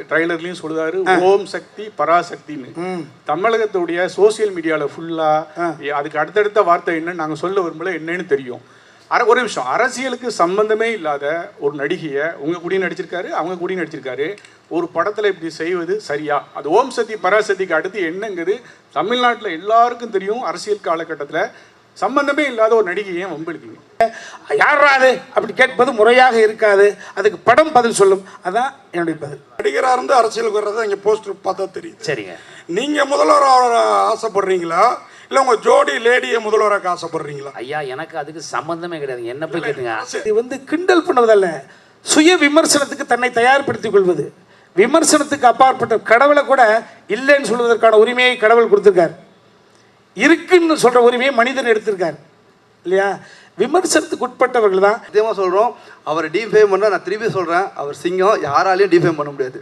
ட்ரைலர்லையும் சொல்லுதாரு ஓம் சக்தி பராசக்தின்னு. தமிழகத்துடைய சோசியல் மீடியாவில் ஃபுல்லாக அதுக்கு அடுத்தடுத்த வார்த்தை என்னன்னு நாங்கள் சொல்ல விரும்பல, என்னன்னு தெரியும். ஒரு விஷயம், அரசியலுக்கு சம்பந்தமே இல்லாத ஒரு நடிகையை உங்கள் கூடயும் நடிச்சிருக்காரு, அவங்க கூடயும் நடிச்சிருக்காரு. ஒரு படத்தில் இப்படி செய்வது சரியா? அது ஓம் சக்தி பராசக்திக்கு அடுத்து என்னங்கிறது தமிழ்நாட்டில் எல்லாருக்கும் தெரியும். அரசியல் காலகட்டத்தில் சம்பந்தமே இல்லாத ஒரு நடிகையை வம்பிழுக்குங்க. யாராது அப்படி கேட்பது முறையாக இருக்காது. அதுக்கு படம் பதில் சொல்லும். அதான் என்னுடைய பதில். நடிகராக இருந்து அரசியலுக்கு வர்றதை இங்கே போஸ்டர் பார்த்தா தெரியும். சரிங்க. நீங்கள் முதல்வராக ஆசைப்படுறீங்களா இல்லை உங்கள் ஜோடி லேடியை முதல்வராக ஆசைப்படுறீங்களா? ஐயா, எனக்கு அதுக்கு சம்பந்தமே கிடையாது. என்ன போய் கேட்டுங்க. இது கிண்டல் பண்ணுவதல்ல, சுய விமர்சனத்துக்கு தன்னை தயார்படுத்திக் கொள்வது. விமர்சனத்துக்கு அப்பாற்பட்ட கடவுளை கூட இல்லைன்னு சொல்வதற்கான உரிமையை கடவுள் கொடுத்துருக்கார். இருக்குன்னு சொல்ற உரிமையை மனிதன் எடுத்திருக்கார் இல்லையா? விமர்சனத்துக்கு உட்பட்டவர்கள் தான். நிச்சயமாக சொல்கிறோம். அவரை டிஃபேம் பண்ணால் நான் திருப்பி சொல்கிறேன், அவர் சிங்கம், யாராலையும் டிஃபேம் பண்ண முடியாது.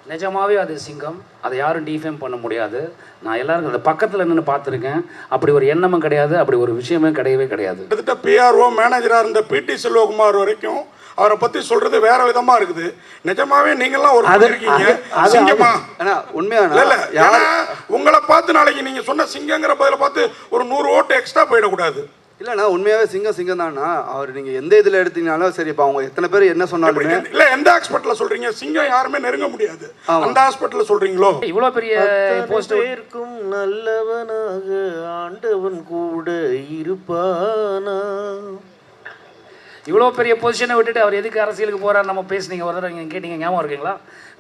நிஜமாவே அது சிங்கம், அதை யாரும் டிஃபேம் பண்ண முடியாது. நான் எல்லாருக்கும் அந்த பக்கத்தில் நின்று பார்த்துருக்கேன். அப்படி ஒரு எண்ணமும் கிடையாது, அப்படி ஒரு விஷயமே கிடையவே கிடையாது. கிட்டத்தட்ட பிஆர்ஓ மேனேஜராக இருந்த பிடி செல்வகுமார் வரைக்கும் அவரை பற்றி சொல்றது வேற விதமா இருக்குது. நிஜமாவே நீங்கெல்லாம் ஒரு இருக்கீங்க சிங்கமா? உண்மையான இல்ல, உங்களை பார்த்து நாளைக்கு நீங்க சொன்ன சிங்கங்கிற பதில பார்த்து ஒரு 100 ஓட்டு எக்ஸ்ட்ரா போயிடக்கூடாது. இல்லைண்ணா, உண்மையாகவே சிங்கம் தான்ண்ணா. அவர் நீங்கள் எந்த இதில் எடுத்தீங்கனாலும் சரி, இப்போ அவங்க எத்தனை பேர் என்ன சொன்னாலுமே. இல்லை, எந்த ஹாஸ்பிட்டலில் சொல்கிறீங்க சிங்கம் யாருமே நெருங்க முடியாது, அந்த ஹாஸ்பிட்டலில் சொல்கிறீங்களோ? இவ்வளோ பெரிய போஸ்டர் இருக்கும் நல்லவனாக ஆண்டவன் கூட இருப்பானா? இவ்வளோ பெரிய பொசிஷனை விட்டுட்டு அவர் எதுக்கு அரசியலுக்கு போகிறார் நம்ம பேசுனீங்க ஒரு தடவை நீங்கள் கேட்டீங்க, ஞாபகம் இருக்குங்களா?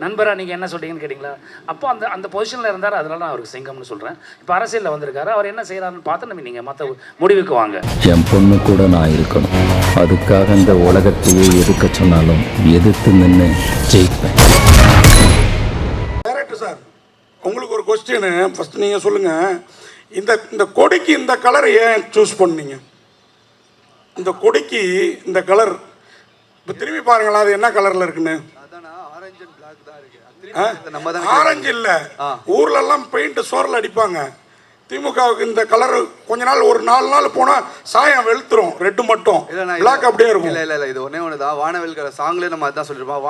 நண்பராக நீங்கள் என்ன சொல்கிறீங்கன்னு கேட்டிங்களா? அப்போ அந்த பொசிஷனில் இருந்தார், அதனால நான் அவருக்கு சிங்கம்னு சொல்கிறேன். இப்போ அரசியலில் வந்திருக்காரு, அவர் என்ன செய்கிறாருன்னு பார்த்து நம்ம நீங்கள் மற்ற முடிவுக்கு வாங்க. என் பொண்ணு கூட நான் இருக்கணும், அதுக்காக இந்த உலகத்தையே எதுக்க சொன்னாலும் எதிர்த்து நின்று ஜெயிப்பேன். டைரக்டர் சார், உங்களுக்கு ஒரு கொஸ்டின். ஃபஸ்ட் நீங்கள் சொல்லுங்கள், இந்த கொடிக்கு இந்த கலர் ஏன் சூஸ் பண்ணீங்க? இந்த கொடிக்கு இந்த கலர் இப்போ திரும்பி பாருங்களா, அது என்ன கலர்ல இருக்குன்னு. ஆரஞ்சு இல்ல, ஊர்ல எல்லாம் பெயிண்ட் சோர்ல அடிப்பாங்க. திமுகவுக்கு இந்த கலர் கொஞ்ச நாள், ஒரு 4 நாள் போனா சாயம் வெளுத்துரும், ரெட்டு மட்டும் பிளாக் அப்படியே இருக்கும். இல்ல இது ஒன்னே ஒண்ணுதான். வானவில் கலர் சாங்லேயே நம்ம அதான் சொல்லிருப்போம்.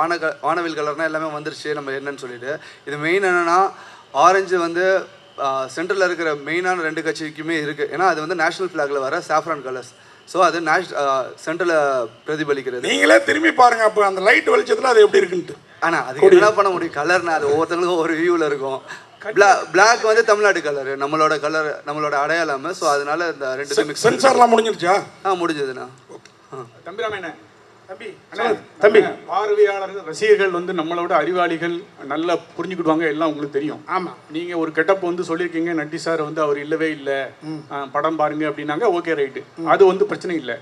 வானவில் கலர்னா எல்லாமே வந்துருச்சு, நம்ம என்னன்னு சொல்லிட்டு. இது மெயின் என்னன்னா, ஆரஞ்சு சென்ட்ரலில் இருக்கிற மெயினான 2 கட்சிக்குமே இருக்குது. ஏன்னா அது நேஷனல் ஃப்ளாகில் வர சாஃப்ரான் கலர்ஸ். ஸோ அது சென்ட்ரலில் பிரதிபலிக்கிறது. நீங்களே திரும்பி பாருங்க, அப்போ அந்த லைட் வெளிச்சத்தில் அது எப்படி இருக்குன்ட்டு. ஆனால் அது என்ன பண்ண முடியும், கலர்னா அது ஒவ்வொருத்தங்களுக்கும் ஒரு வியூவில் இருக்கும். பிளாக் தமிழ்நாடு கலர், நம்மளோட கலர், நம்மளோட அடையாளம். ஸோ அதனால இந்த 2 சென்சார்லாம் முடிஞ்சிருச்சா? முடிஞ்சதுண்ணா. தம்பிராமண்ணே, தம்பி பார்வையாளர்கள் ரசிகர்கள் நம்மளோட அறிவாளிகள் நல்லா புரிஞ்சுக்கிடுவாங்க, எல்லாம் உங்களுக்கு தெரியும். ஆமா, நீங்க ஒரு கெட்டப் சொல்லியிருக்கீங்க, நட்டி சார் அவர் இல்லவே இல்லை, படம் பாருங்க அப்படின்னாங்க. ஓகே, ரைட்டு, அது பிரச்சனை இல்லை.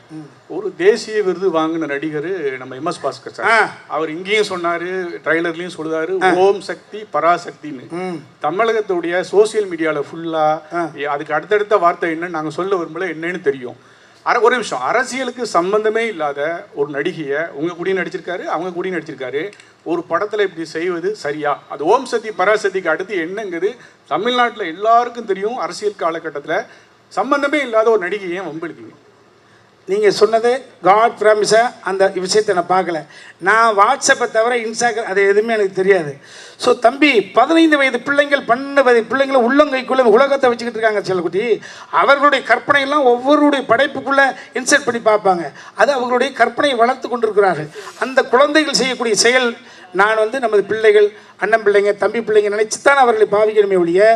ஒரு தேசிய விருது வாங்கின நடிகர் நம்ம MS பாஸ்கர் சார், அவர் இங்கேயும் சொன்னாரு, ட்ரைலர்லயும் சொல்லுதாரு ஓம் சக்தி பராசக்தின்னு. தமிழகத்துடைய சோசியல் மீடியாவில் ஃபுல்லா அதுக்கு அடுத்தடுத்த வார்த்தை என்னன்னு நாங்கள் சொல்ல விரும்பல, என்னன்னு தெரியும். ஒரு விஷயம், அரசியலுக்கு சம்பந்தமே இல்லாத ஒரு நடிகையை உங்கள் கூடயும் நடிச்சிருக்காரு, அவங்க கூடயும் நடிச்சிருக்காரு. ஒரு படத்தில் இப்படி செய்வது சரியா? அது ஓம் சக்தி பராசக்திக்கு அடுத்து என்னங்கிறது தமிழ்நாட்டில் எல்லாருக்கும் தெரியும். அரசியல் காலகட்டத்தில் சம்பந்தமே இல்லாத ஒரு நடிகையை வம்பிழுக்குங்க. நீங்கள் சொன்னது காட் ப்ராமிஸாக அந்த விஷயத்தை நான் பார்க்கல. நான் வாட்ஸ்அப்பை தவிர இன்ஸ்டாகிராம் அது எதுவுமே எனக்கு தெரியாது. ஸோ தம்பி, 15 வயது பிள்ளைங்கள் 12 வயது பிள்ளைங்களை உள்ளங்கைக்குள்ளே உலகத்தை வச்சுக்கிட்டு இருக்காங்க செல்லக்குட்டி. அவர்களுடைய கற்பனையெல்லாம் ஒவ்வொருடைய படைப்புக்குள்ளே இன்சர்ட் பண்ணி பார்ப்பாங்க. அது அவர்களுடைய கற்பனையை வளர்த்து கொண்டிருக்கிறார்கள். அந்த குழந்தைகள் செய்யக்கூடிய செயல் நான் நமது பிள்ளைகள், அண்ணன் பிள்ளைங்க, தம்பி பிள்ளைங்க நினைச்சுத்தான் அவர்களை பாவிக்கணுமே ஒழிய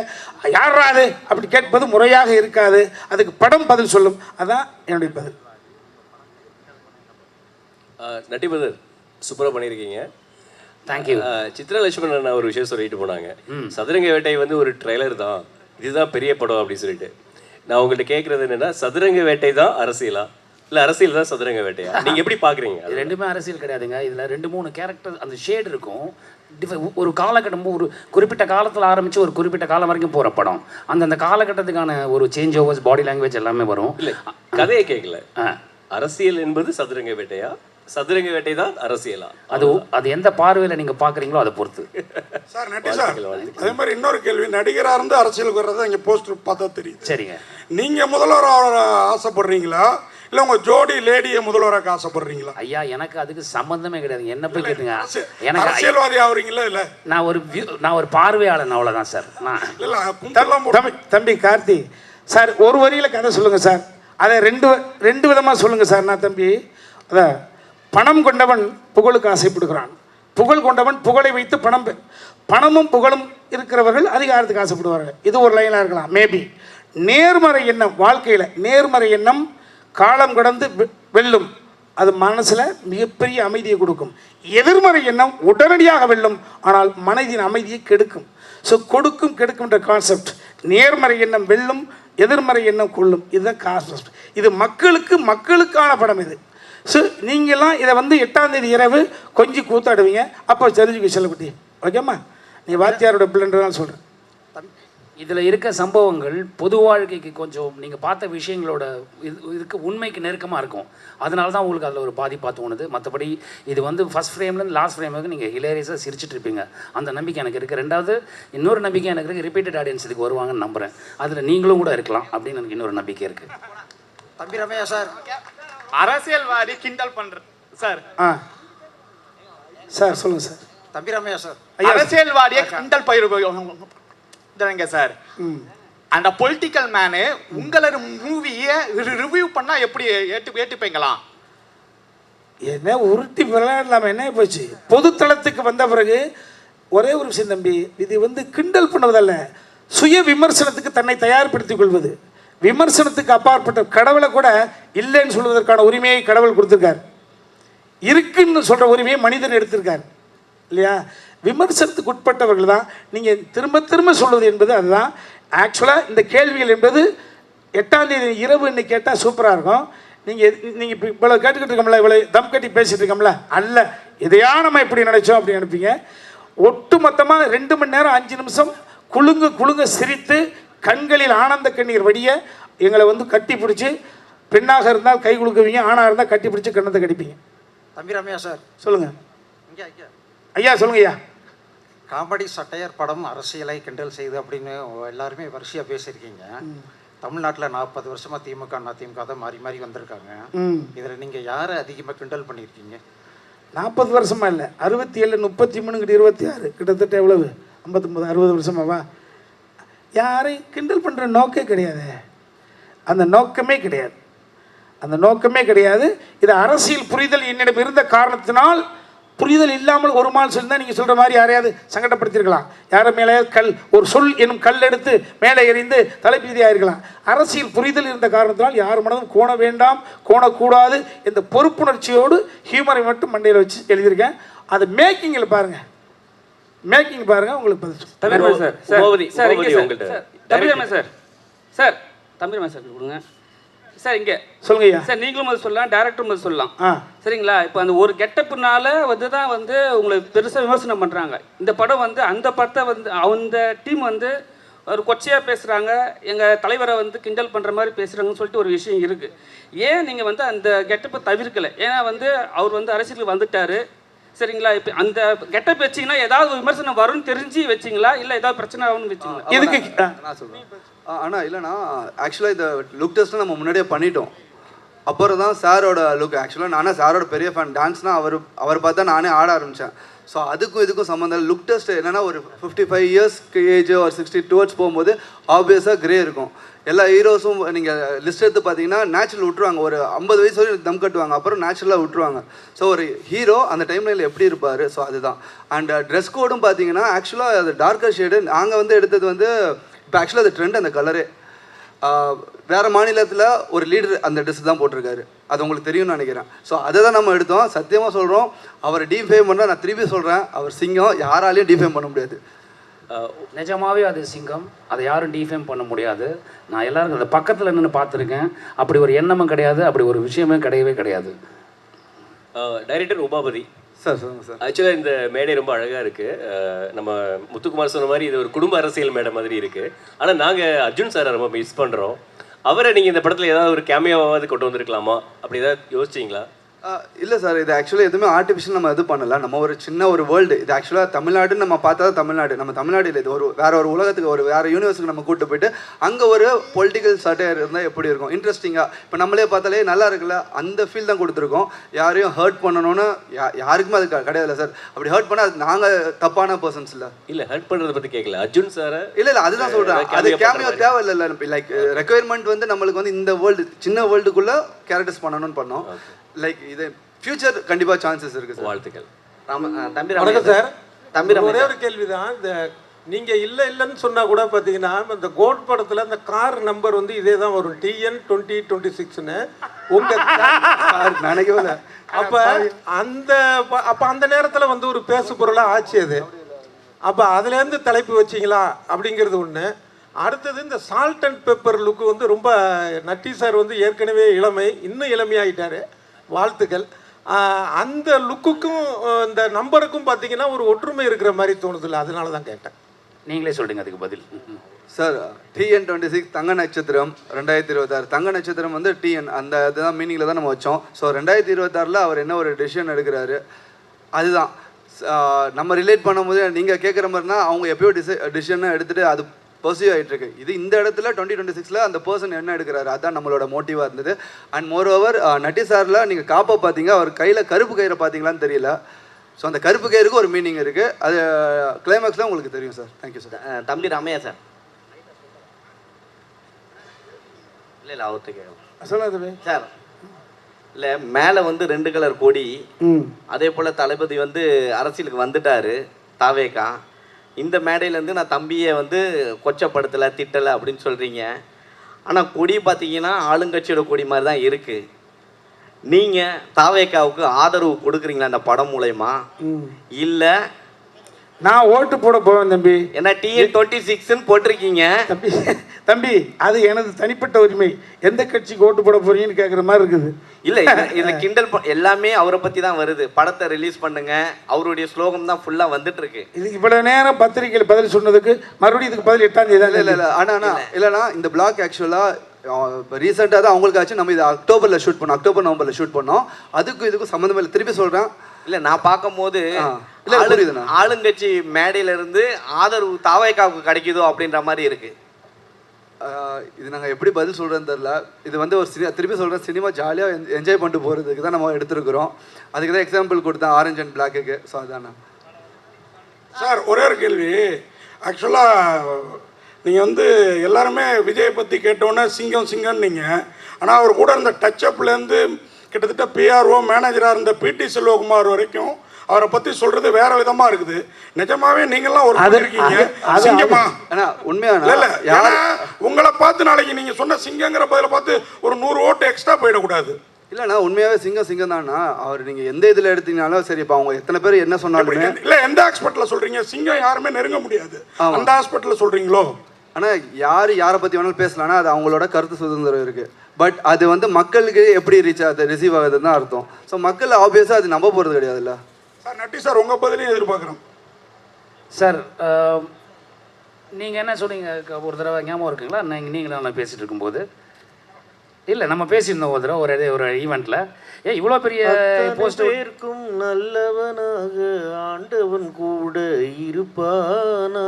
யாராது அப்படி கேட்பது முறையாக இருக்காது. அதுக்கு படம் பதில் சொல்லும். அதான் என்னுடைய பதில். நட்டிபது சூப்பராக பண்ணியிருக்கீங்க, தேங்க்யூ. சித்ரா லட்சுமணன் ஒரு விஷயம் சொல்லிட்டு போனாங்க, சதுரங்க வேட்டை ஒரு ட்ரெய்லர் தான், இதுதான் பெரிய படம் அப்படின்னு சொல்லிட்டு. நான் உங்கள்கிட்ட கேட்குறது என்னென்னா, சதுரங்க வேட்டை தான் அரசியலா இல்லை அரசியல் தான் சதுரங்க வேட்டையா? நீங்கள் எப்படி பார்க்குறீங்க? இது ரெண்டுமே அரசியல் கிடையாதுங்க. இதில் 2-3 கேரக்டர் அந்த ஷேட் இருக்கும். ஒரு காலகட்டம், ஒரு குறிப்பிட்ட காலத்தில் ஆரம்பித்து ஒரு குறிப்பிட்ட காலம் வரைக்கும் போகிற படம். அந்த காலகட்டத்துக்கான ஒரு சேஞ்ச் ஓவர்ஸ், பாடி லாங்குவேஜ் எல்லாமே வரும். இல்லை, கதையை கேட்கல. அரசியல் என்பது சதுரங்க வேட்டையா, சதுரங்க வேட்டை தான் அரசியலா? அது எந்த பார்வையில் நீங்கள் பார்க்குறீங்களோ அதை பொறுத்து. சார், நட்டி சார், அதே மாதிரி இன்னொரு கேள்வி. நடிகராக இருந்து அரசியலுக்கு வர்றதை இங்கே போஸ்டர் பார்த்தா தெரியும். சரிங்க. நீங்கள் முதல்வராக ஆசைப்படுறீங்களா இல்லை உங்கள் ஜோடி லேடியை முதல்வராக ஆசைப்படுறீங்களா? ஐயா எனக்கு அதுக்கு சம்பந்தமே கிடையாது. என்ன போய் கேட்டுங்க. எனக்கு அரசியல்வாதி ஆகுறீங்களா? இல்லை நான் ஒரு பார்வையாளன், அவ்வளோதான் சார். நான் இல்லை தம்பி கார்த்தி சார், ஒரு வரியில் கதை சொல்லுங்கள் சார். அதை ரெண்டு விதமாக சொல்லுங்கள் சார். நான் தம்பி அதான், பணம் கொண்டவன் புகழுக்கு ஆசைப்படுகிறான், புகழ் கொண்டவன் புகழை வைத்து பணமும் புகழும் இருக்கிறவர்கள் அதிகாரத்துக்கு ஆசைப்படுவார்கள். இது ஒரு லைனாக இருக்கலாம். மேபி நேர்மறை எண்ணம், வாழ்க்கையில் நேர்மறை எண்ணம் காலம் கடந்து வெல்லும். அது மனசில் மிகப்பெரிய அமைதியை கொடுக்கும். எதிர்மறை எண்ணம் உடனடியாக வெல்லும், ஆனால் மனதின் அமைதியை கெடுக்கும். ஸோ கொடுக்கும் கெடுக்கும்ன்ற கான்செப்ட். நேர்மறை எண்ணம் வெல்லும், எதிர்மறை எண்ணம் கொள்ளும். இதுதான் கான்செப்ட். இது மக்களுக்கான படம் இது. ஸோ நீங்கள்லாம் இதை 8ஆம் தேதி இரவு கொஞ்சம் கூத்தாடுவீங்க. அப்போ தெரிஞ்சுக்க செல்லப்பட்டி. ஓகேம்மா, நீ வாத்தியாரோட பிள்ளைன்றதான் சொல்கிறேன். இதில் இருக்க சம்பவங்கள் பொது வாழ்க்கைக்கு கொஞ்சம் நீங்கள் பார்த்த விஷயங்களோட இதுக்கு உண்மைக்கு நெருக்கமாக இருக்கும். அதனால தான் உங்களுக்கு அதில் ஒரு பாதிப்பாக தோணுது. மற்றபடி இது ஃபஸ்ட் ஃப்ரேம்லேருந்து லாஸ்ட் ஃப்ரேம் வரைக்கும் நீங்கள் ஹிலேரியஸாக சிரிச்சிட்டு இருப்பீங்க. அந்த நம்பிக்கை எனக்கு இருக்குது. ரெண்டாவது இன்னொரு நம்பிக்கை எனக்கு இருக்குது, ரிப்பீட்டட் ஆடியன்ஸ் இதுக்கு வருவாங்கன்னு நம்புகிறேன். அதில் நீங்களும் கூட இருக்கலாம் அப்படின்னு எனக்கு இன்னொரு நம்பிக்கை இருக்குது. தம்பி ரமையா சார், அரசியல்வாதி கிண்டல் பண்ற சார். சார் சொல்லுங்கள் சார். தம்பி ரமையா சார், அரசியல்வாதியை கிண்டல் பயிர்ங்க சார். அந்த பொலிட்டிக்கல் மேனு உங்களோட மூவியை ரிவ்யூ பண்ணா எப்படி ஏற்றுப்பீங்களா? என்ன உருட்டி விளையாடலாம என்ன போச்சு? பொதுத்தளத்துக்கு வந்த பிறகு ஒரே ஒரு விஷயம் தம்பி, இது கிண்டல் பண்ணுவதல்ல, சுய விமர்சனத்துக்கு தன்னை தயார்படுத்திக் கொள்வது. விமர்சனத்துக்கு அப்பாற்பட்ட கடவுளை கூட இல்லைன்னு சொல்வதற்கான உரிமையை கடவுள் கொடுத்துருக்கார். இருக்குன்னு சொல்கிற உரிமையை மனிதன் எடுத்திருக்கார் இல்லையா? விமர்சனத்துக்கு உட்பட்டவர்கள் தான் நீங்கள் திரும்ப சொல்வது என்பது அதுதான். ஆக்சுவலாக இந்த கேள்விகள் என்பது 8ஆம் தேதி இரவு இன்னைக்கு கேட்டால் சூப்பராக இருக்கும். நீங்கள் இப்போ இவ்வளோ கேட்டுக்கிட்டு இருக்கோம்ல, இவ்வளோ தம் கட்டி பேசிகிட்டு இருக்கோம்ல, அல்ல இதையா நம்ம இப்படி நினைச்சோம் அப்படி நினைப்பீங்க. ஒட்டு மொத்தமாக 2 மணி நேரம் 5 நிமிஷம் குலுங்க சிரித்து கண்களில் ஆனந்த கண்ணீர் வடிய எங்களை கட்டி பிடிச்சி, பெண்ணாக இருந்தால் கை குலுக்குவீங்க, ஆணாக இருந்தால் கட்டி பிடிச்சி கண்ணத்தை கடிப்பீங்க. தம்பி ரமையா சார் சொல்லுங்கள். ஐயா சொல்லுங்க ஐயா. காமெடி சட்டையர் படம் அரசியலை கிண்டல் செய்து அப்படின்னு எல்லாருமே வரிசையாக பேசியிருக்கீங்க. தமிழ்நாட்டில் 40 வருஷமாக திமுக அதிமுக தான் மாறி வந்திருக்காங்க. இதில் நீங்கள் யாரை அதிகமாக கிண்டல் பண்ணியிருக்கீங்க? 40 வருஷமா இல்லை, 67 33 26 கிட்டத்தட்ட எவ்வளவு, 59 60 வருஷமாவா? யாரையும் கிண்டல் பண்ணுற நோக்கே கிடையாது. அந்த நோக்கமே கிடையாது. இது அரசியல் புரிதல் என்னிடம் இருந்த காரணத்தினால், புரிதல் இல்லாமல் ஒரு மால் சொல்லி தான் நீங்கள் சொல்கிற மாதிரி யாரையாவது சங்கடப்படுத்திருக்கலாம். யாரை மேலே ஒரு சொல் என்னும் கல் எடுத்து மேலே எறிந்து தலைப்பீதியாக இருக்கலாம். அரசியல் புரிதல் இருந்த காரணத்தினால் யார் மனதும் கோண வேண்டாம், கோணக்கூடாது இந்த பொறுப்புணர்ச்சியோடு ஹியூமரை மட்டும் மண்டையில் வச்சு எழுதியிருக்கேன். அது மேக்கிங்கில் பாருங்கள், உங்களுக்கு கொடுங்க சார். இங்கே சொல்லுங்க சார். நீங்களும் முதல் சொல்லலாம், டேரக்டரும் முதல் சொல்லலாம். சரிங்களா? இப்போ அந்த ஒரு கெட்டப்புனால தான் உங்களை பெருசாக விமர்சனம் பண்ணுறாங்க. இந்த படம் அந்த படத்தை அந்த டீம் ஒரு கொச்சையாக பேசுகிறாங்க, எங்கள் தலைவரை கிண்டல் பண்ணுற மாதிரி பேசுகிறாங்கன்னு சொல்லிட்டு ஒரு விஷயம் இருக்குது. ஏன் நீங்கள் அந்த கெட்டப்பை தவிர்க்கலை? ஏன்னா அவர் அரசியலுக்கு வந்துட்டார். சரிங்களா? இப்போ அந்த கெட்டப் வச்சிங்கன்னா ஏதாவது விமர்சனம் வரும்னு தெரிஞ்சு வச்சிங்களா, இல்லை ஏதாவது பிரச்சனை ஆகும்னு வச்சிங்களா? இதுக்கு நான் சொல்கிறேன். ஆனால் இல்லைண்ணா, ஆக்சுவலாக இந்த லுக் டெஸ்ட்டு நம்ம முன்னாடியே பண்ணிட்டோம். அப்புறம் தான் சாரோட லுக். ஆக்சுவலாக நானே சாரோட பெரிய ஃபேன். டான்ஸ்னால் அவர் பார்த்தா நானே ஆட ஆரம்பித்தேன். ஸோ இதுக்கும் சம்மந்தம். லுக் டெஸ்ட் என்னென்னா ஒரு 55 இயர்ஸ்க்கு ஏஜ் ஒரு 60 டுவர்ட்ஸ் போகும்போது ஆப்வியஸாக கிரே இருக்கும். எல்லா ஹீரோஸும் நீங்கள் லிஸ்ட் எடுத்து பார்த்தீங்கன்னா நேச்சுரல் விட்டுருவாங்க. ஒரு 50 வயசு வரைக்கும் தம் கட்டுவாங்க, அப்புறம் நேச்சுரலாக விட்டுருவாங்க. ஸோ ஒரு ஹீரோ அந்த டைம்லைனில் எப்படி இருப்பார், ஸோ அதுதான். அண்ட் ட்ரெஸ் கோடும் பார்த்தீங்கன்னா ஆக்சுவலாக அது டார்க்கர் ஷேடு. நாங்கள் எடுத்தது இப்போ ஆக்சுவலாக அது ட்ரெண்ட், அந்த கலரு. வேறு மாநிலத்தில் ஒரு லீடர் அந்த ட்ரெஸ் தான் போட்டிருக்காரு, அது உங்களுக்கு தெரியும்னு நினைக்கிறேன். ஸோ அதை தான் நம்ம எடுத்தோம். சத்தியமாக சொல்கிறோம், அவரை டீஃபேம் பண்ணால் நான் திருப்பி சொல்கிறேன், அவர் சிங்கம், யாராலையும் டீஃபேம் பண்ண முடியாது. நிஜமாவே அது சிங்கம், அதை யாரும் டிஃபேம் பண்ண முடியாது. நான் எல்லாருக்கும் அந்த பக்கத்தில் நின்று பார்த்துருக்கேன். அப்படி ஒரு எண்ணமும் கிடையாது, அப்படி ஒரு விஷயமே கிடையாது. டைரக்டர் உமாபதி சார் சொல்லுங்கள் சார். ஆக்சுவலாக இந்த மேடை ரொம்ப அழகாக இருக்குது. நம்ம முத்துக்குமார் சொன்ன மாதிரி இது ஒரு குடும்ப அரசியல் மேடை மாதிரி இருக்குது. ஆனால் நாங்கள் அர்ஜுன் சாரை ரொம்ப மிஸ் பண்ணுறோம். அவரை நீங்கள் இந்த படத்தில் ஏதாவது ஒரு கேமியாவாவது கொண்டு வந்திருக்கலாமா, அப்படி ஏதாவது யோசிச்சிங்களா? இல்லை சார், இது ஆக்சுவலாக எதுவுமே ஆர்டிஃபிஷியல் நம்ம இது பண்ணல. நம்ம ஒரு சின்ன ஒரு வேர்ல்டு. இது ஆக்சுவலாக தமிழ்நாடுன்னு நம்ம பார்த்தா தமிழ்நாடு. நம்ம தமிழ்நாடு இல்லை, இது வேற ஒரு உலகத்துக்கு, வேற யூனிவர்ஸுக்கு நம்ம கூட்டு போயிட்டு அங்கே ஒரு பொலிட்டிக்கல் சட்டையர் இருந்தால் எப்படி இருக்கும், இன்ட்ரெஸ்டிங்காக. இப்போ நம்மளே பார்த்தாலே நல்லா இருக்குல்ல, அந்த ஃபீல் தான் கொடுத்துருக்கோம். யாரையும் ஹர்ட் பண்ணணும்னு யாருக்குமே அது கிடையாது சார். அப்படி ஹர்ட் பண்ணால் அது நாங்கள் தப்பான பர்சன்ஸ் இல்லை. இல்லை ஹர்ட் பண்ணுறதை பற்றி கேட்கல அர்ஜுன் சார். இல்லை அதுதான் சொல்கிறேன். அது கேமியோ தேவை இல்லை. லைக் ரெக்குயர்மெண்ட் வந்து நம்மளுக்கு வந்து இந்த வேர்ல்டு, சின்ன வேர்ல்டுக்குள்ளே கேரக்டர்ஸ் பண்ணணும்னு பண்ணோம். லைக் இது ஃபியூச்சர் கண்டிப்பாக சான்சஸ் இருக்குது சார். வாழ்த்துக்கள். தம்பி வணக்கம் சார். தம்பி ஒரே ஒரு கேள்விதான். இந்த நீங்கள் இல்லைன்னு சொன்னால் கூட பார்த்தீங்கன்னா இந்த கோட் படத்தில் அந்த கார் நம்பர் வந்து இதே தான் வரும், TN 2026ன்னு. உங்கள் நினைக்கவே அப்போ அந்த நேரத்தில் வந்து ஒரு பேசு பொருளாக ஆச்சு அது. அப்போ அதுலேருந்து தலைப்பு வச்சிங்களா அப்படிங்கிறது ஒன்று. அடுத்தது இந்த சால்ட் அண்ட் பெப்பர் லுக்கு வந்து ரொம்ப நட்டி சார் வந்து ஏற்கனவே இளமை, இன்னும் இளமையாகிட்டார். வாழ்த்துக்கள். அந்த லுக்குக்கும் இந்த நம்பருக்கும் பார்த்தீங்கன்னா ஒரு ஒற்றுமை இருக்கிற மாதிரி தோணுதில்லை, அதனால தான் கேட்டேன். நீங்களே சொல்லுங்க அதுக்கு பதில். சார் TN 26 தங்க நட்சத்திரம் 2026. தங்க நட்சத்திரம் வந்து TN அந்த இதுதான் மீனிங்கில் தான் நம்ம வச்சோம். ஸோ 2026 அவர் என்ன ஒரு டெசிஷன் எடுக்கிறாரு அதுதான் நம்ம ரிலேட் பண்ணும்போது நீங்கள் கேட்குற மாதிரினா அவங்க எப்பயோ டிசிஷனை எடுத்துகிட்டு அது பர்சியூ ஆகிட்டு இருக்கு. இது இந்த இடத்துல 2026 அந்த பர்சன் என்ன எடுக்கிறாரு அதுதான் நம்மளோட மோட்டிவாக இருந்தது. அண்ட் மோர் ஓவர் நட்டி சாரில் நீங்கள் காப்பா பார்த்தீங்க, அவர் கையில் கருப்பு கயிறை பார்த்தீங்களான்னு தெரியல. ஸோ அந்த கருப்பு கயிறுக்கு ஒரு மீனிங் இருக்குது. அது கிளைமேக்ஸில் உங்களுக்கு தெரியும் சார். Thank you sir. தம்பி ராமையா சார். இல்லை அவர்கிட்ட கேட்கலாம் சொல்லாது சார். இல்லை மேலே வந்து 2 கலர் கொடி, அதே போல் தளபதி வந்து அரசியலுக்கு வந்துட்டார் தாவேக்கா. இந்த மேடையிலேருந்து நான் தம்பியை வந்து கொச்சப்படுத்தலை திட்டலை அப்படின்னு சொல்கிறீங்க. ஆனால் கொடி பார்த்தீங்கன்னா ஆளுங்கட்சியோட கொடி மாதிரி தான் இருக்குது. நீங்கள் தாவேக்காவுக்கு ஆதரவு கொடுக்குறீங்களா அந்த படம் மூலயமா? இல்லை நான் ஓட்டு போட போவேன் தம்பி. ஏன்னா TN 26ன்னு போட்டிருக்கீங்க. தம்பி அது எனது தனிப்பட்ட உரிமை. எந்த கட்சிக்கு ஓட்டு போட போறீங்கன்னு கேட்குற மாதிரி இருக்குது. இல்லை இதில் கிண்டல் எல்லாமே அவரை பற்றி தான் வருது. படத்தை ரிலீஸ் பண்ணுங்க, அவருடைய ஸ்லோகம் தான் ஃபுல்லாக வந்துட்டு இருக்கு. இதுக்கு இவ்வளோ நேரம் பத்திரிகையில் பதில் சொன்னதுக்கு மறுபடியும் இதுக்கு பதில் 8ஆம் தேதி தான். இல்லை ஆனால் இல்லைண்ணா இந்த பிளாக் ஆக்சுவலாக ரீசெண்டாக தான் அவங்களுக்கு ஆச்சு. நம்ம இது அக்டோபரில் ஷூட் பண்ணோம், அக்டோபர் நவம்பரில் ஷூட் பண்ணோம். இதுக்கும் சம்மந்தம் இல்லை. திருப்பி சொல்கிறேன். இல்லை நான் பார்க்கும்போது ஆளுங்கட்சி மேடையில இருந்து ஆதரவு தாவேக்காவுக்கு கிடைக்குதோ அப்படின்ற மாதிரி இருக்கு. இது நாங்கள் எப்படி பதில் சொல்கிறேன்னு தெரில. இது வந்து ஒரு திருப்பி சொல்கிறேன், சினிமா ஜாலியாக என்ஜாய் பண்ணிட்டு போகிறதுக்கு தான் நம்ம எடுத்துருக்குறோம். அதுக்கு தான் எக்ஸாம்பிள் கொடுத்தேன் ஆரஞ்ச் அண்ட் பிளாக்குக்கு. ஸோ அதாண்ணா சார். ஒரே ஒரு கேள்வி. ஆக்சுவலாக நீங்கள் வந்து எல்லாருமே விஜயை பற்றி கேட்டோன்னே சிங்கம்னு நீங்கள். ஆனால் அவர் கூட இருந்த டச்சப்லேருந்து கிட்டத்தட்ட PRO மேனேஜராக இருந்த PT செல்வகுமார் வரைக்கும் அவரை பற்றி சொல்கிறது வேற விதமாக இருக்குது. நிஜமாவே நீங்கள்லாம் ஒரு இருக்கீங்க சிங்கமா? உண்மையான இல்லை ஏன்னா உங்களை பார்த்து நாளைக்கு நீங்கள் சொன்ன சிங்கங்கிற பதில் பார்த்து ஒரு 100 ஓட்டு எக்ஸ்ட்ரா போயிடக்கூடாது. இல்லைண்ணா உண்மையாகவே சிங்கம் தானா அவர். நீங்கள் எந்த இதில் எடுத்தீங்கனாலும் சரி. இப்போ அவங்க எத்தனை பேர் என்ன சொன்னாலுமே இல்லை எந்த ஹாஸ்பிட்டலில் சொல்கிறீங்க சிங்கம் யாருமே நெருங்க முடியாது, அந்த ஹாஸ்பிட்டலில் சொல்கிறீங்களோ? ஆனால் யாரை பற்றி வேணாலும் பேசலாம்னா அது அவங்களோட கருத்து சுதந்திரம் இருக்குது. பட் அது வந்து மக்களுக்கு எப்படி ரிசீவ் ஆகுதுன்னு தான் அர்த்தம். ஸோ மக்கள் ஆப்வியஸாக அது நம்ப போகிறது கிடையாதுல்ல சார். நட்டி சார் உங்கள் பதிலையும் எதிர்பார்க்குறோம் சார். நீங்கள் என்ன சொன்னீங்க ஒரு தடவை ஞாபகம் இருக்குங்களா? நீங்கள் நான் பேசிகிட்டு இருக்கும்போது இல்லை நம்ம பேசியிருந்தோம் ஒரு தடவை ஒரு ஈவெண்ட்டில். இவ்வளோ பெரிய போஸ்டருக்கும் நல்லவனாக ஆண்டவன் கூட இருப்பானா?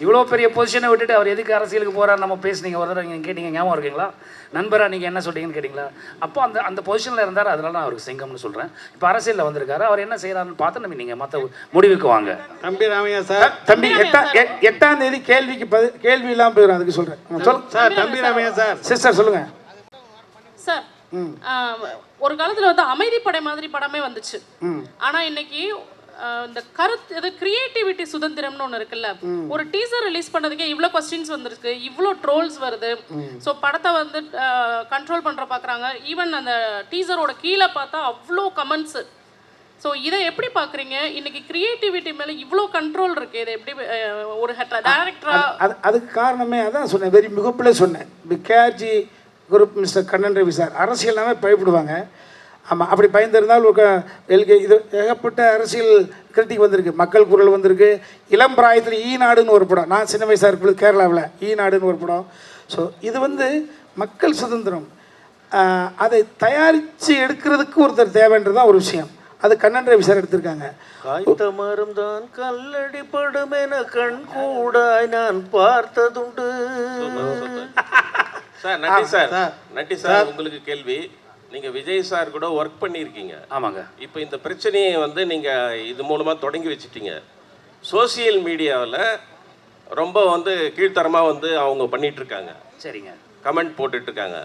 இவ்வளோ பெரிய பொசிஷனை விட்டுட்டு அவர் எதுக்கு அரசியலுக்கு போகிறார் நம்ம பேசுனீங்க ஒரு தடவை நீங்கள் கேட்டீங்க ஞாபகம் இருக்குங்களா? நண்பராக நீங்கள் என்ன சொல்கிறீங்கன்னு கேட்டிங்களா? அப்போ அந்த பொசிஷனில் இருந்தார், அதனால நான் அவருக்கு சிங்கம்னு சொல்கிறேன். இப்போ அரசியலில் வந்திருக்காரு, அவர் என்ன செய்கிறாருன்னு பார்த்து நம்ம நீங்கள் மற்ற முடிவுக்கு வாங்க. தம்பி ராமையா சார். தம்பி 8ஆம் தேதி கேள்வி இல்லாமல் போயிடும், அதுக்கு சொல்கிறேன். சொல் சார். தம்பி ராமையா சார். சிஸ்டர் சொல்லுங்கள் சார். ஒரு காலத்தில் வந்து அமைதிப்படை மாதிரி படமே வந்துச்சு. ஆனால் இன்னைக்கு இந்த கருத்து கிரியேட்டிவிட்டி சுதந்திரம்னு ஒன்று இருக்குல்ல. ஒரு டீசர் ரிலீஸ் பண்ணதுக்கே இவ்வளோ கொஸ்டின்ஸ் வந்துருக்கு, இவ்வளோ ட்ரோல்ஸ் வருது. ஸோ படத்தை வந்து கண்ட்ரோல் பண்ணுற பார்க்குறாங்க. ஈவன் அந்த டீசரோட கீழே பார்த்தா அவ்வளோ கமெண்ட்ஸு. ஸோ இதை எப்படி பார்க்குறீங்க? இன்னைக்கு கிரியேட்டிவிட்டி மேலே இவ்வளோ கண்ட்ரோல் இருக்குது, இதை எப்படி ஒரு டேரக்டராக? அதுக்கு காரணமே அதான் சொன்னேன், வெரி முகப்பிலே சொன்னேன். KRG group mister Kannan Ravi sir அரசியல்னாவே பயப்படுவாங்க. ஆமாம், அப்படி பயந்திருந்தால் இது ஏகப்பட்ட அரசியல் கிரிட்டிக் வந்திருக்கு. மக்கள் குரல் வந்திருக்கு. இளம் பிராயத்தில் ஈநாடுன்னு ஒரு படம், நான் சின்ன வயசாக இருக்கிறது கேரளாவில் ஈநாடுன்னு ஒரு படம். ஸோ இது வந்து மக்கள் சுதந்திரம். அதை தயாரித்து எடுக்கிறதுக்கு ஒருத்தர் தேவைன்றது தான் ஒரு விஷயம். அது கண்ணன் ரவி சார் எடுத்திருக்காங்க. காய்த்த மரம் தான் கல்லடி படும் என கண் கூடாய் நான் பார்த்ததுண்டு. சார் நன்றி சார், நன்றி சார். உங்களுக்கு கேள்வி, நீங்கள் விஜய் சார் கூட ஒர்க் பண்ணியிருக்கீங்க. ஆமாங்க. இப்போ இந்த பிரச்சனையை வந்து நீங்கள் இது மூலமாக தொடங்கி வச்சுட்டீங்க. சோசியல் மீடியாவில் ரொம்ப வந்து கீழ்த்தரமாக வந்து அவங்க பண்ணிகிட்ருக்காங்க. சரிங்க. கமெண்ட் போட்டுட்ருக்காங்க.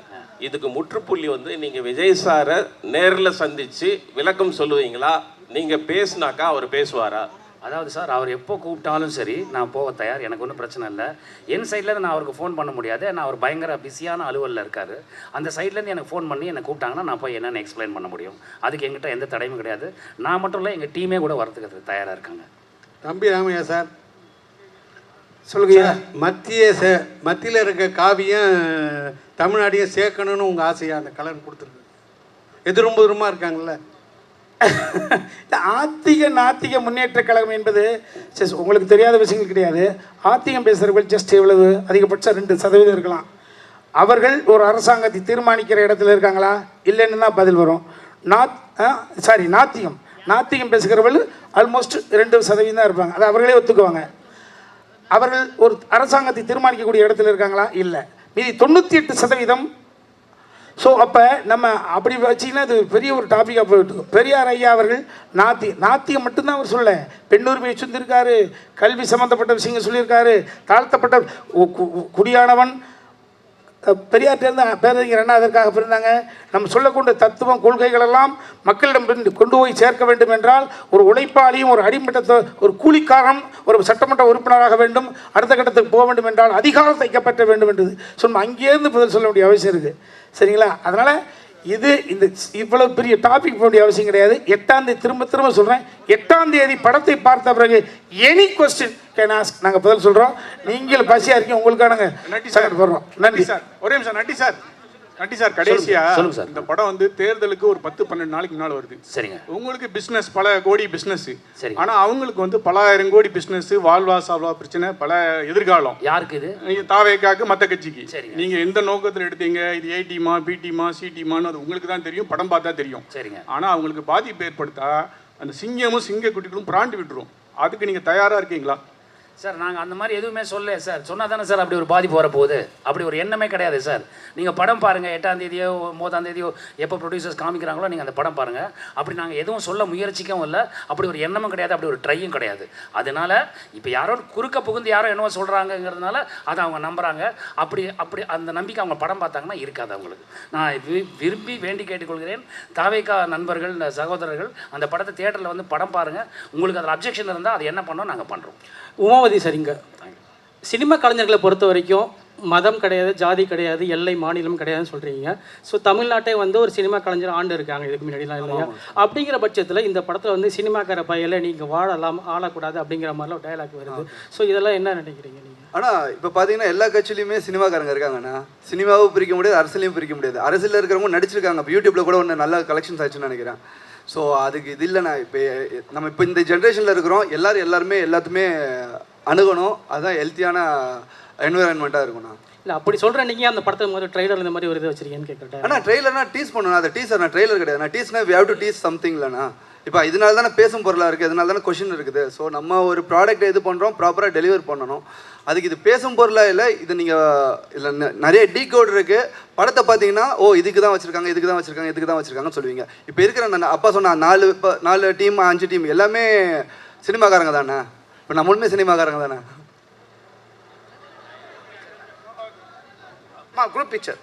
இதுக்கு முற்றுப்புள்ளி வந்து நீங்கள் விஜய் சாரை நேரில் சந்தித்து விளக்கம் சொல்லுவீங்களா? நீங்கள் பேசுனாக்கா அவர் பேசுவாரா? அதாவது சார், அவர் எப்போ கூப்பிட்டாலும் சரி நான் போக தயார், எனக்கு ஒன்றும் பிரச்சனை இல்லை. என் சைட்லேருந்து நான் அவருக்கு ஃபோன் பண்ண முடியாது, நான் அவர் பயங்கர பிஸியான அலுவலில் இருக்கார். அந்த சைட்லேருந்து எனக்கு ஃபோன் பண்ணி என்னை கூப்பிட்டாங்கன்னா நான் போய் என்னென்னு எக்ஸ்பிளைன் பண்ண முடியும். அதுக்கு எங்கிட்ட எந்த தடையும் கிடையாது. நான் மட்டும் இல்லை, எங்கள் டீமே கூட வரதுக்கு தயாராக இருக்காங்க. தம்பி ராமையா சார் சொல்லுங்க. மத்தியில் இருக்க காவியம் தமிழ்நாட்டையும் சேர்க்கணும்னு உங்கள் ஆசையா? அந்த கலர் கொடுத்துருக்கு எதிர்மா இருக்காங்கல்ல. இந்த ஆத்திக நாத்திக முன்னேற்ற கழகம் என்பது உங்களுக்கு தெரியாத விஷயங்கள் கிடையாது. ஆத்திகம் பேசுகிறவர்கள் ஜஸ்ட் எவ்வளவு அதிகபட்சம் 2% இருக்கலாம். அவர்கள் ஒரு அரசாங்கத்தை தீர்மானிக்கிற இடத்துல இருக்காங்களா இல்லைன்னு தான் பதில் வரும். நாத்திகம் பேசுகிறவர்கள் ஆல்மோஸ்ட் 2% தான் இருப்பாங்க. அதை அவர்களே ஒத்துக்குவாங்க. அவர்கள் ஒரு அரசாங்கத்தை தீர்மானிக்கக்கூடிய இடத்துல இருக்காங்களா? இல்லை. மீதி 98%. ஸோ அப்போ நம்ம அப்படி வச்சிங்கன்னா அது பெரிய ஒரு டாப்பிக்காக போயிட்டு. பெரியார் ஐயா அவர்கள் நாத்தியம் மட்டும்தான் அவர் சொல்ல, பெண்ணுரிமையை சொல்லியிருக்காரு, கல்வி சம்மந்தப்பட்ட விஷயங்கள் சொல்லியிருக்காரு, தாழ்த்தப்பட்ட குடியானவன். பெரியார்ட்டேருந்து பேரறிஞர் அண்ணா அதற்காக பிறந்தாங்க. நம்ம சொல்லக்கூடிய தத்துவம் கொள்கைகளெல்லாம் மக்களிடம் கொண்டு போய் சேர்க்க வேண்டும் என்றால் ஒரு உழைப்பாளியும் ஒரு அடிமட்டத்தை ஒரு கூலிக்காரன் ஒரு சட்டமன்ற உறுப்பினராக வேண்டும், அடுத்த கட்டத்துக்கு போக வேண்டும் என்றால் அதிகாரம் தைக்கப்பட்ட வேண்டும் என்றது சொன்ன அங்கேருந்து பதில் சொல்ல வேண்டிய அவசியம் இருக்குது. சரிங்களா? அதனால் இது இந்த இவ்வளவு பெரிய டாபிக் போக வேண்டிய அவசியம் கிடையாது. 8ஆம் தேதி திரும்ப சொல்கிறேன், 8ஆம் தேதி படத்தை பார்த்த பிறகு எனி கொஸ்டின் கேன் ஆஸ்க், நாங்கள் பதில் சொல்கிறோம். நீங்கள் பசியாக இருக்கீங்க, உங்களுக்கான நன்றி சார் போடுறோம். நன்றி சார். ஒரே நிமிஷம். நன்றி சார். கடைசியா சொல்லுங்க சார். இந்த படம் வந்து தேர்தலுக்கு ஒரு 10-12 நாளைக்கு முன்னால் வருது. சரிங்க. உங்களுக்கு பிஸ்னஸ் பல கோடி பிஸ்னஸ். சரி. ஆனால் அவங்களுக்கு வந்து பல 1000 கோடி பிஸ்னஸ், வாழ்வா சால்வா பிரச்சனை, பல எதிர்காலம். யாருக்கு இது? நீங்கள் தாவேக்காக்கு மற்ற கட்சிக்கு. சரிங்க. நீங்கள் எந்த நோக்கத்தில் எடுத்தீங்க, இது ஏ டீமா பி டீமா சி டீமான்னு அது உங்களுக்கு தான் தெரியும், படம் பார்த்தா தெரியும். சரிங்க. ஆனால் அவங்களுக்கு பாதிப்பு ஏற்படுத்தா அந்த சிங்கமும் சிங்க குட்டிகளும் பிராண்டு விட்டுரும். அதுக்கு நீங்கள் தயாராக இருக்கீங்களா? சார், நாங்கள் அந்த மாதிரி எதுவுமே சொல்லலை சார். சொன்னால் தானே சார் அப்படி ஒரு பாதிப்பு வரப்போகுது. அப்படி ஒரு எண்ணமே கிடையாது சார். நீங்கள் படம் பாருங்கள், 8ஆம் தேதியோ 9ஆம் தேதியோ எப்போ ப்ரொடியூசர்ஸ் காமிக்கிறாங்களோ நீங்கள் அந்த படம் பாருங்கள். அப்படி நாங்கள் எதுவும் சொல்ல முயற்சிக்கவும் இல்லை, அப்படி ஒரு எண்ணமும் கிடையாது, அப்படி ஒரு ட்ரையும் கிடையாது. அதனால் இப்போ யாரோ குறுக்க புகுந்து யாரோ என்னவோ சொல்கிறாங்கங்கிறதுனால அதை அவங்க நம்புகிறாங்க. அப்படி அந்த நம்பிக்கை அவங்க படம் பார்த்தாங்கன்னா இருக்காது அவங்களுக்கு. நான் விரும்பி வேண்டி கேட்டுக்கொள்கிறேன், தாவேக்கா நண்பர்கள் சகோதரர்கள் அந்த படத்தை தியேட்டரில் வந்து படம் பாருங்கள். உங்களுக்கு அதில் அப்ஜெக்ஷன் இருந்தால் அது என்ன பண்ணோம் நாங்கள் பண்ணுறோம். உமாவதி சரிங்க. சினிமா கலைஞர்களை பொறுத்த வரைக்கும் மதம் கிடையாது, ஜாதி கிடையாது, எல்லை மாநிலம் கிடையாதுன்னு சொல்கிறீங்க. ஸோ தமிழ்நாட்டை வந்து ஒரு சினிமா கலைஞர் ஆண்டு இருக்காங்க இதுக்கு முன்னாடிலாம் இல்லையா? அப்படிங்கிற பட்சத்தில் இந்த படத்தில் வந்து சினிமாக்கார பையில நீங்கள் வாழலாம் ஆளக்கூடாது அப்படிங்கிற மாதிரிலாம் ஒரு டயலாக் வருது. ஸோ இதெல்லாம் என்ன நினைக்கிறீங்க நீங்கள்? ஆனால் இப்போ பார்த்தீங்கன்னா எல்லா கட்சியிலையுமே சினிமாக்காரங்க இருக்காங்கண்ணா. சினிமாவும் பிரிக்க முடியாது, அரசியலையும் பிரிக்க முடியாது. அரசியலில் இருக்கிறவங்க நடிச்சிருக்காங்க. இப்போ யூடியூப்பில் கூட ஒன்று நல்ல கலெக்ஷன்ஸ் ஆச்சுன்னு நினைக்கிறேன். ஸோ அதுக்கு இது இல்லைண்ணா. நம்ம இப்போ இந்த ஜென்ரேஷனில் இருக்கிறோம், எல்லாருமே எல்லாத்துமே அணுகணும். அதுதான் ஹெல்த்தியான என்விரான்மெண்ட்டாக இருக்கும்ண்ணா. இல்லை அப்படி சொல்கிறேன். நீங்கள் அந்த படத்தை மாதிரி ட்ரெய்லர் இந்த மாதிரி ஒரு இது வச்சிருக்கீங்கன்னு கேட்குறேன். ஆனால் ட்ரெய்லர்னா டீஸ் பண்ணணும். அதை டீசர் நான் ட்ரெய்லர் கிடையாது. நான் டீஸ்னா we have to tease something இல்லைண்ணா. இப்போ இதனால தானே பேசும் பொருளாக இருக்குது, இதனால தானே கொஷின் இருக்குது. ஸோ நம்ம ஒரு ப்ராடக்ட்டை இது பண்ணுறோம், ப்ராப்பராக டெலிவர் பண்ணணும். அதுக்கு இது பேசும் பொருளாக இல்லை. இது நீங்கள் இதில் நிறைய டீகோட் இருக்குது. படத்தை பார்த்தீங்கன்னா இதுக்கு தான் வச்சுருக்காங்க, இதுக்கு தான் வச்சுருக்காங்க, இதுக்கு தான் வச்சுருக்காங்கன்னு சொல்லுவீங்க. இப்போ இருக்கிற நான் அப்பா சொன்ன 4 டீம் 5 டீம் எல்லாமே சினிமாக்காரங்க தானே. இப்போ நம்மளுமே சினிமாக்காரங்க தானே. Group picture